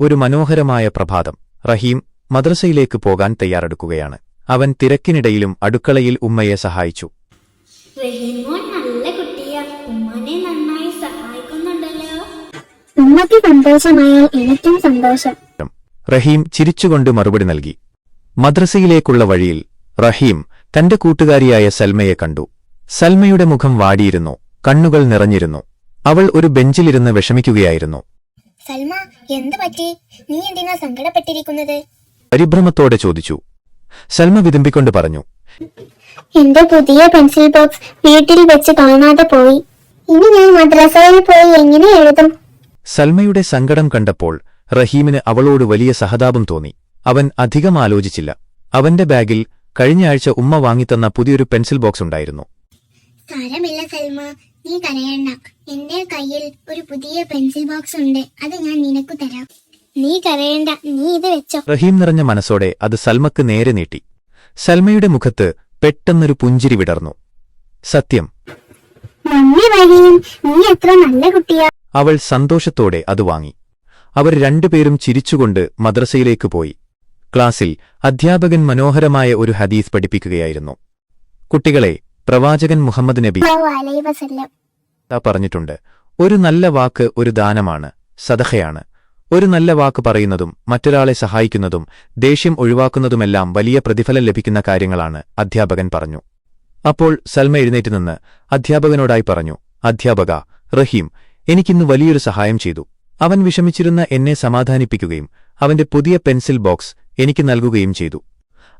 ഒരു മനോഹരമായ പ്രഭാതം. റഹീം മദ്രസയിലേക്ക് പോകാൻ തയ്യാറെടുക്കുകയാണ്. അവൻ തിരക്കിനിടയിലും അടുക്കളയിൽ ഉമ്മയെ സഹായിച്ചു. റഹീമോൻ നല്ല കുട്ടിയാ, ഉമ്മാനെ നന്നായി സഹായിക്കുന്നുണ്ടല്ലോ. ഉമ്മയ്ക്ക് സന്തോഷമായാൽ എനിക്കും സന്തോഷം. റഹീം ചിരിച്ചുകൊണ്ട് മറുപടി നൽകി. മദ്രസയിലേക്കുള്ള വഴിയിൽ റഹീം തന്റെ കൂട്ടുകാരിയായ സൽമയെ കണ്ടു. സൽമയുടെ മുഖം വാടിയിരുന്നു, കണ്ണുകൾ നിറഞ്ഞിരുന്നു. അവൾ ഒരു ബെഞ്ചിലിരുന്ന് വിഷമിക്കുകയായിരുന്നു. സൽമ, എന്തു പറ്റി? നീ എന്തിനാ സങ്കടപ്പെട്ടിരിക്കുന്നത്? പരിഭ്രമത്തോടെ ചോദിച്ചു. സൽമ വിതുമ്പിക്കൊണ്ട് പറഞ്ഞു, എന്റെ പുതിയ പെൻസിൽ ബോക്സ് വീട്ടിൽ വെച്ച് കാണാതെ പോയി. ഇനി ഞാൻ മദ്രസയിൽ പോയി എങ്ങനെ എഴുതും? സൽമയുടെ സങ്കടം കണ്ടപ്പോൾ റഹീമിന് അവളോട് വലിയ സഹതാപം തോന്നി. അവൻ അധികം ആലോചിച്ചില്ല. അവന്റെ ബാഗിൽ കഴിഞ്ഞയാഴ്ച ഉമ്മ വാങ്ങിത്തന്ന പുതിയൊരു പെൻസിൽ ബോക്സ് ഉണ്ടായിരുന്നു. സാരമില്ല സൽമ, നീ കരയണ്ട. എന്റെ കയ്യിൽ ഒരു പുതിയ പെൻസിൽ ബോക്സ് ഉണ്ട്, അത് ഞാൻ നിനക്ക് തരാം. നീ കരയണ്ട, നീ ഇത് വെച്ചോ. റഹീം നിറഞ്ഞ മനസ്സോടെ അത് സൽമക്ക് നേരെ നീട്ടി. സൽമയുടെ മുഖത്ത് പെട്ടെന്നൊരു പുഞ്ചിരി വിടർന്നു. സത്യം, നന്ദി റഹീം, നീ എത്ര നല്ല കുട്ടിയാ. അവൾ സന്തോഷത്തോടെ അത് വാങ്ങി. അവർ രണ്ടുപേരും ചിരിച്ചുകൊണ്ട് മദ്രസയിലേക്ക് പോയി. ക്ലാസ്സിൽ അധ്യാപകൻ മനോഹരമായ ഒരു ഹദീസ് പഠിപ്പിക്കുകയായിരുന്നു. കുട്ടികളെ, പ്രവാചകൻ മുഹമ്മദ് നബി അലൈഹി വസല്ലം പറഞ്ഞിട്ടുണ്ട്, ഒരു നല്ല വാക്ക് ഒരു ദാനമാണ്, സദഖയാണ്. ഒരു നല്ല വാക്ക് പറയുന്നതും മറ്റൊരാളെ സഹായിക്കുന്നതും ദേഷ്യം ഒഴിവാക്കുന്നതുമെല്ലാം വലിയ പ്രതിഫലം ലഭിക്കുന്ന കാര്യങ്ങളാണ്, അധ്യാപകൻ പറഞ്ഞു. അപ്പോൾ സൽമ എഴുന്നേറ്റ് നിന്ന് അധ്യാപകനോടായി പറഞ്ഞു, അധ്യാപക, റഹീം എനിക്കിന്ന് വലിയൊരു സഹായം ചെയ്തു. അവൻ വിഷമിച്ചിരുന്ന എന്നെ സമാധാനിപ്പിക്കുകയും അവന്റെ പുതിയ പെൻസിൽ ബോക്സ് എനിക്ക് നൽകുകയും ചെയ്തു.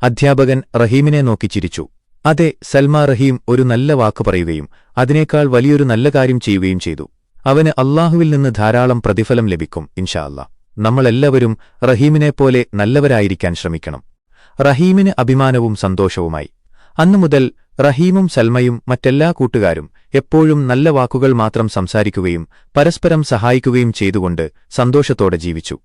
അധ്യാപകൻ റഹീമിനെ നോക്കി ചിരിച്ചു. അതെ സൽമ, റഹീം ഒരു നല്ല വാക്ക് പറയുകയും അതിനേക്കാൾ വലിയൊരു നല്ല കാര്യം ചെയ്യുകയും ചെയ്തു. അവന് അല്ലാഹുവിൽ നിന്ന് ധാരാളം പ്രതിഫലം ലഭിക്കും ഇൻഷാ അല്ലാ. നമ്മളെല്ലാവരും റഹീമിനെപ്പോലെ നല്ലവരായിരിക്കാൻ ശ്രമിക്കണം. റഹീമിന് അഭിമാനവും സന്തോഷവുമായി. അന്നുമുതൽ റഹീമും സൽമയും മറ്റെല്ലാ കൂട്ടുകാരും എപ്പോഴും നല്ല വാക്കുകൾ മാത്രം സംസാരിക്കുകയും പരസ്പരം സഹായിക്കുകയും ചെയ്തുകൊണ്ട് സന്തോഷത്തോടെ ജീവിച്ചു.